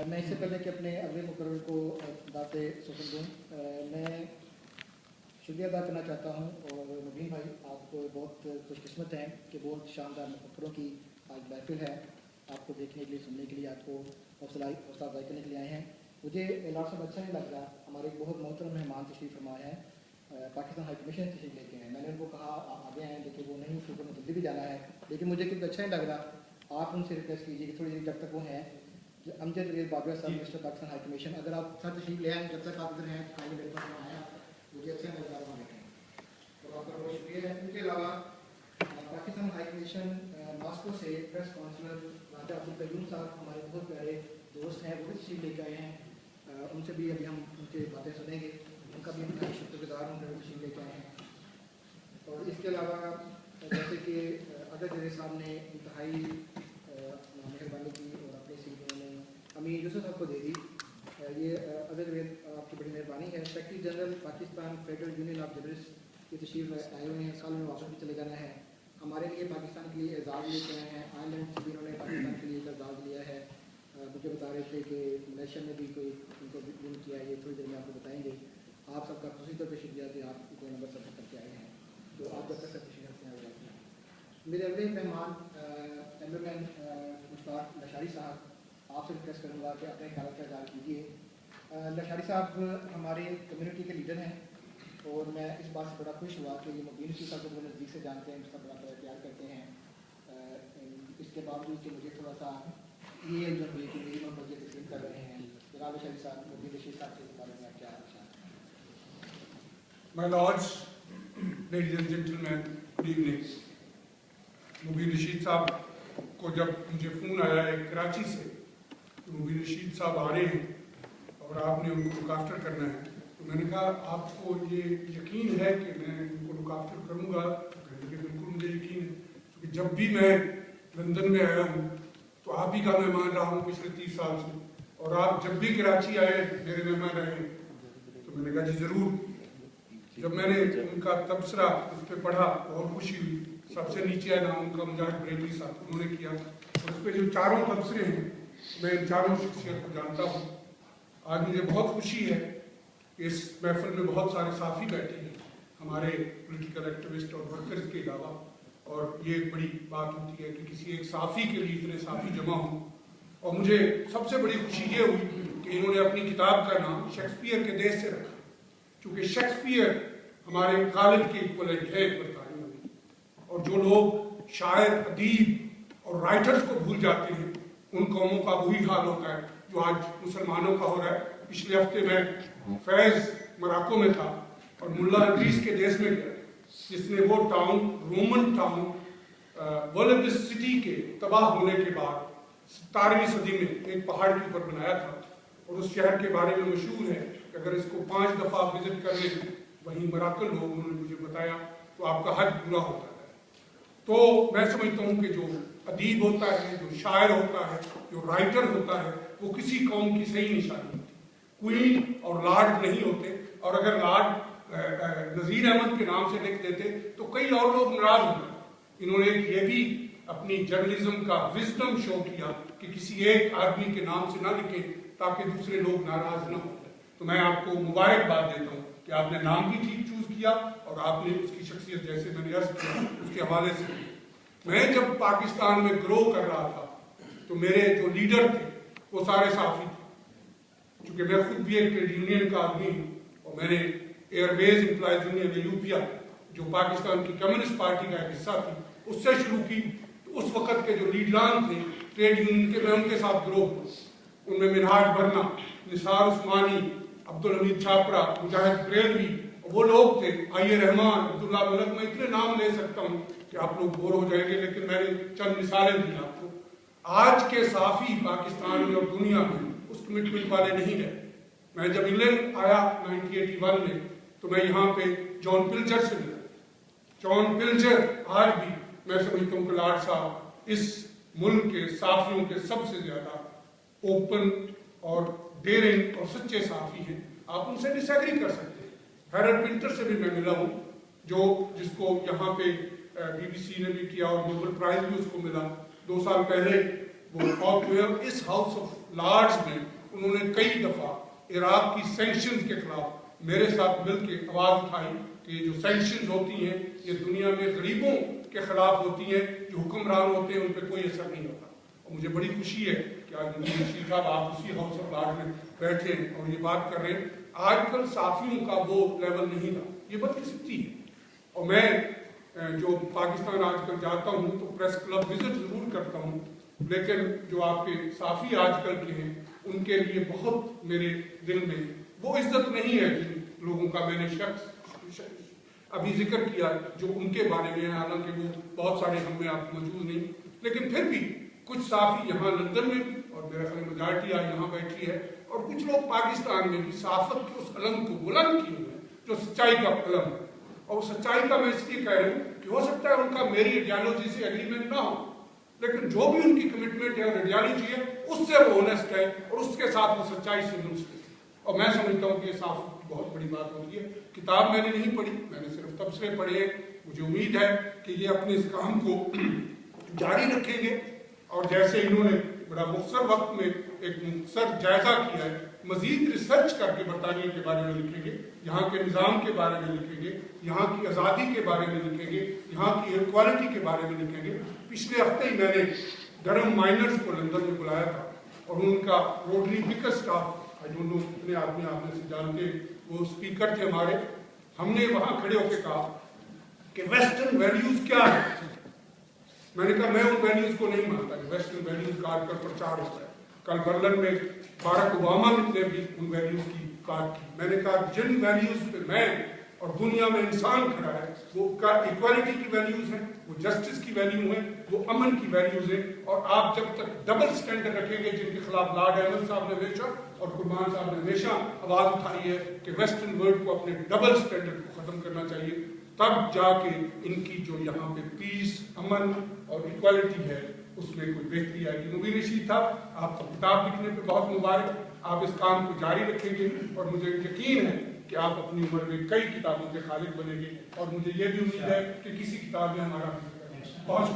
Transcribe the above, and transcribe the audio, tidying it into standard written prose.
میں اس سے پہلے کہ اپنے اگلے مقرر کو بات سکن دوں، میں شکریہ ادا کرنا چاہتا ہوں، اور مبین بھائی آپ بہت خوش قسمت ہیں کہ بہت شاندار مفکروں کی آج محفل ہے، آپ کو دیکھنے کے لیے، سننے کے لیے، آپ کو حوصلہ افزائی کرنے کے لیے آئے ہیں۔ مجھے لاٹ صاحب اچھا نہیں لگ رہا، ہمارے ایک بہت محترم مہمان تشریف فرما ہے، پاکستان ہائی کمیشن تشریف لے کے ہیں، میں نے ان کو کہا آپ آگے آئیں، لیکن وہ نہیں، کیونکہ میں جلدی بھی جانا ہے، لیکن مجھے کچھ اچھا نہیں لگ رہا، آپ ان سے ریکویسٹ کیجیے کہ تھوڑی دیر جب تک وہ ہیں، امجد ریز بابر صاحب مسٹر پاکستان ہائی کمیشن، اگر آپ ساتھ تشریف لے آئیں، جب تک آپ ادھر ہیں آئیے میرے پاس آیا، مجھے اچھا نہیں لگ رہا وہاں بیٹھیں، تو آپ کا بہت شکریہ ہے۔ ان کے علاوہ پاکستان ہائی کمیشن ماسکو سے پریس کونسلر راجہ عبدالقیوم صاحب ہمارے بہت پیارے دوست ہیں، وہ بھی تشریف لے کے آئے ہیں، ان سے بھی ابھی ہم ان کی باتیں سنیں گے، ان کا بھی ہم شکر گزار ہوں کہ وہ تشریف لے کے آئے ہیں۔ اور اس کے علاوہ جیسے کہ اگر جیسے صاحب نے انتہائی مہربانی کی اور اپنی سیٹ انہوں نے امیر یوسف صاحب کو دے دی، یہ اگر آپ کی بڑی مہربانی ہے۔ Secretary general Pakistan federal union of journalist کی تشریف آئے ہوئے ہیں، کل میں واپس بھی چلے جانا ہے، ہمارے لیے پاکستان کے لیے اعزاز لے کے آئے ہیں، آئرلینڈ سے بھی انہوں نے پاکستان کے لیے ایک اعزاز لیا ہے، مجھے بتا رہے تھے کہ ملیشیا میں بھی کوئی ان کو ون کیا ہے، یہ تھوڑی دیر میں آپ کو بتائیں گے۔ آپ سب کا خصوصی طور پہ شکریہ کہ آپ اتنے نمبر سفر کر کے آئے ہیں، تو آپ جب تک سب تشریف رکھتے ہیں۔ میرے اگلے مہمان کیمرہ مین مشتاق لشاری صاحب، آپ سے ریکویسٹ کروں گا کہ اپنے خیالات کا اظہار کیجیے۔ لشاری صاحب ہمارے کمیونٹی کے لیڈر ہیں، اور میں اس بات سے بڑا خوش ہوا کہ یہ مبین کی صاحب کو وہ نزدیک سے جانتے ہیں، اس کا بڑا پیار کرتے ہیں، اس کے باوجود کہ مجھے تھوڑا سا یہ علم ہوئی کہ میری محبت یہ تسلیم کر رہے ہیں۔ جناب لشاری صاحب، مبین رشید صاحب کے بارے میں آپ کیا My lords, ladies and gentlemen, good evening. مبین رشید صاحب کو جب مجھے فون آیا ہے کراچی سے کہ مبین رشید صاحب آ رہے ہیں اور آپ نے ان کو لک آفٹر کرنا ہے، تو میں نے کہا آپ کو یہ یقین ہے کہ میں ان کو لک آفٹر کروں گا؟ تو کہنے لگے بالکل مجھے یقین ہے، کیونکہ جب بھی میں لندن میں آیا ہوں تو آپ ہی کا مہمان رہا ہوں پچھلے 30 سال سے، اور آپ جب بھی کراچی آئے میرے مہمان رہے، تو میں نے کہا جی ضرور۔ جب میں نے ان کا تبصرہ اس پہ پڑھا بہت خوشی ہوئی، سب سے نیچے ہے نام ان کا مجاہد بریلوی صاحب، انہوں نے کیا، اور اس پہ جو چاروں تبصرے ہیں میں ان چاروں شخصیت کو جانتا ہوں۔ آج مجھے بہت خوشی ہے کہ اس محفل میں بہت سارے صحافی بیٹھے ہیں، ہمارے پولیٹیکل ایکٹیوسٹ اور ورکرز کے علاوہ، اور یہ ایک بڑی بات ہوتی ہے کہ کسی ایک صحافی کے لیے اتنے صحافی جمع ہوں، اور مجھے سب سے بڑی خوشی یہ ہوئی کہ انہوں نے اپنی کتاب کا نام شیکسپیئر کے دیش سے رکھا، چونکہ شیکسپیئر ہمارے غالب کے ایکویلنٹ ہے برطانیہ میں، اور جو لوگ شاعر، ادیب اور رائٹرز کو بھول جاتے ہیں ان قوموں کا وہی حال ہوتا ہے جو آج مسلمانوں کا ہو رہا ہے۔ پچھلے ہفتے میں فیض مراکو میں تھا اور ملا انگریز کے دیش میں گیا، جس نے وہ ٹاؤن، رومن ٹاؤن وولبس سٹی کے تباہ ہونے کے بعد 17ویں صدی میں ایک پہاڑ کے اوپر بنایا تھا، اور اس شہر کے بارے میں مشہور ہے کہ اگر اس کو 5 دفعہ وزٹ کر لیں، وہیں مراکل لوگ انہوں نے مجھے بتایا، تو آپ کا حج پورا ہوتا ہے۔ تو میں سمجھتا ہوں کہ جو ادیب ہوتا ہے، جو شاعر ہوتا ہے، جو رائٹر ہوتا ہے، وہ کسی قوم کی صحیح نشانی ہوتی ہے، کوئین اور لارڈ نہیں ہوتے، اور اگر لارڈ نذیر احمد کے نام سے لکھ دیتے تو کئی اور لوگ ناراض ہوتے۔ انہوں نے یہ بھی اپنی جرنلزم کا وزڈم شو کیا کہ کسی ایک آدمی کے نام سے نہ لکھیں تاکہ دوسرے لوگ ناراض نہ ہوں۔ تو میں آپ کو مبارکباد دیتا ہوں کہ آپ نے نام بھی ٹھیک چوز کیا، اور آپ نے اس کی شخصیت جیسے میں نے عرض کیا اس کے حوالے سے۔ میں جب پاکستان میں گرو کر رہا تھا تو میرے جو لیڈر تھے وہ سارے صحافی تھے، چونکہ میں خود بھی ایک ٹریڈ یونین کا آدمی ہوں، اور میں نے ایئر ویز امپلائیز یونین ایوپیا جو پاکستان کی کمیونسٹ پارٹی کا ایک حصہ تھی اس سے شروع کی۔ تو اس وقت کے جو لیڈران تھے ٹریڈ یونین کے، میں ان کے ساتھ گرو ہوں، ان میں منہاج برنا، نثار عثمانی، عبدالحمید چھاپڑا، مجاہد بریلوی، وہ لوگ تھے، آئی رحمان، عبداللہ ملک، میں اتنے نام لے سکتا ہوں کہ آپ لوگ بور ہو جائیں گے، لیکن میں نے چند مثالیں دی آپ کو۔ آج کے صحافی پاکستان میں اور دنیا میں اس کمٹمنٹ والے نہیں رہے۔ میں جب انگلینڈ آیا 1981 میں تو میں یہاں پہ جان پلجر سے ملا۔ جان پلجر آج بھی میں سمجھتا ہوں کہ لاڈ صاحب اس ملک کے صحافیوں کے سب سے زیادہ اوپن اور ڈیرنگ اور سچے صحافی ہیں، آپ ان سے ڈس ایگری کر سکتے ہیں۔ ہیرلڈ پنٹر سے بھی میں ملا ہوں، جس کو یہاں پہ بی بی سی نے بھی کیا اور نوبل پرائز بھی اس کو ملا۔ 2 سال پہلے وہ فوت ہوئے، اور اس ہاؤس آف لارڈز میں انہوں نے کئی دفعہ عراق کی سینکشنز کے خلاف میرے ساتھ مل کے آواز اٹھائی کہ یہ جو سینکشنز ہوتی ہیں یہ دنیا میں غریبوں کے خلاف ہوتی ہیں، جو حکمران ہوتے ہیں ان پہ کوئی اثر نہیں ہوتا۔ اور مجھے بڑی خوشی ہے کہ آج مبین رشید صاحب آپ اسی ہاؤس آف لارڈ میں بیٹھے ہیں اور یہ بات کر رہے ہیں۔ آج کل صحافیوں کا وہ لیول نہیں تھا، یہ بدقسمتی ہے۔ اور میں جو پاکستان آج کل جاتا ہوں تو پریس کلب وزٹ ضرور کرتا ہوں، لیکن جو آپ کے صحافی آج کل کے ہیں ان کے لیے بہت میرے دل میں وہ عزت نہیں ہے جن لوگوں کا میں نے شخص ابھی ذکر کیا جو ان کے بارے میں ہے، حالانکہ وہ بہت سارے ہم میں آپ موجود نہیں، لیکن پھر بھی کچھ صحافی یہاں لندن میں بھی اور میرا خیال میجارٹی آج یہاں بیٹھی ہے، اور کچھ لوگ پاکستان میں بھی صحافت کے اس علم کو بلند کیے ہوئے ہیں جو سچائی کا علم ہے۔ اور سچائی کا میں اس لیے کہہ رہا ہوں کہ ہو سکتا ہے ان کا میری ایڈیالوجی سے ایگریمنٹ نہ ہو، لیکن جو بھی ان کی کمٹمنٹ ہے اور ایڈیالوجی ہے اس سے وہ اونیسٹ ہے اور اس کے ساتھ وہ سچائی سے منسلک ہے۔ اور میں سمجھتا ہوں کہ یہ صحافت کی بہت بڑی بات ہوتی ہے۔ کتاب میں نے نہیں پڑھی، میں نے صرف تبصرے پڑھے ہیں۔ مجھے امید ہے کہ یہ اپنے اس کام کو جاری رکھیں گے، اور جیسے انہوں نے بڑا مختصر وقت میں ایک مختصر جائزہ کیا ہے، مزید ریسرچ کر کے برطانیہ کے بارے میں لکھیں گے، یہاں کے نظام کے بارے میں لکھیں گے، یہاں کی آزادی کے بارے میں لکھیں گے، یہاں کی ایکوالٹی کے بارے میں لکھیں گے۔ پچھلے ہفتے ہی میں نے ڈرم مائنرز کو لندن میں بلایا تھا، اور ان کا روٹری پکر اسٹاف، آئی ڈونٹ نو کتنے آدمی آپ میں سے جانتے ہیں، وہ اسپیکر تھے ہمارے۔ ہم نے وہاں کھڑے ہو کے کہا کہ ویسٹرن ویلیوز کیا ہے۔ میں نے کہا میں ان ویلیوز کو نہیں مانتا کہ ویسٹرن ویلیوز کا آج کل پرچار ہوتا ہے۔ کل برلن میں باراک اوباما نے بھی ان ویلیوز کی بات کی۔ میں نے کہا جن ویلیوز پہ میں اور دنیا میں انسان کھڑا ہے وہ ایکوالٹی کی ویلیوز ہیں، وہ جسٹس کی ویلیو ہیں، وہ امن کی ویلیوز ہیں، اور آپ جب تک ڈبل سٹینڈرڈ رکھیں گے جن کے خلاف لارڈ احمد صاحب نے ہمیشہ اور قربان صاحب نے ہمیشہ آواز اٹھائی ہے کہ ویسٹرن ورلڈ کو اپنے ڈبل سٹینڈرڈ کو ختم کرنا چاہیے، تب جا کے ان کی جو یہاں پہ پیس، امن اور ایکوالٹی ہے اس میں کوئی بہتری آئے گی۔ مبین رشید صاحب، آپ کو کتاب لکھنے پہ بہت مبارک، آپ اس کام کو جاری رکھیں گے، اور مجھے یقین ہے کہ آپ اپنی عمر میں کئی کتابوں کے خالق بنیں گے، اور مجھے یہ بھی امید ہے کہ کسی کتاب میں ہمارا پہنچ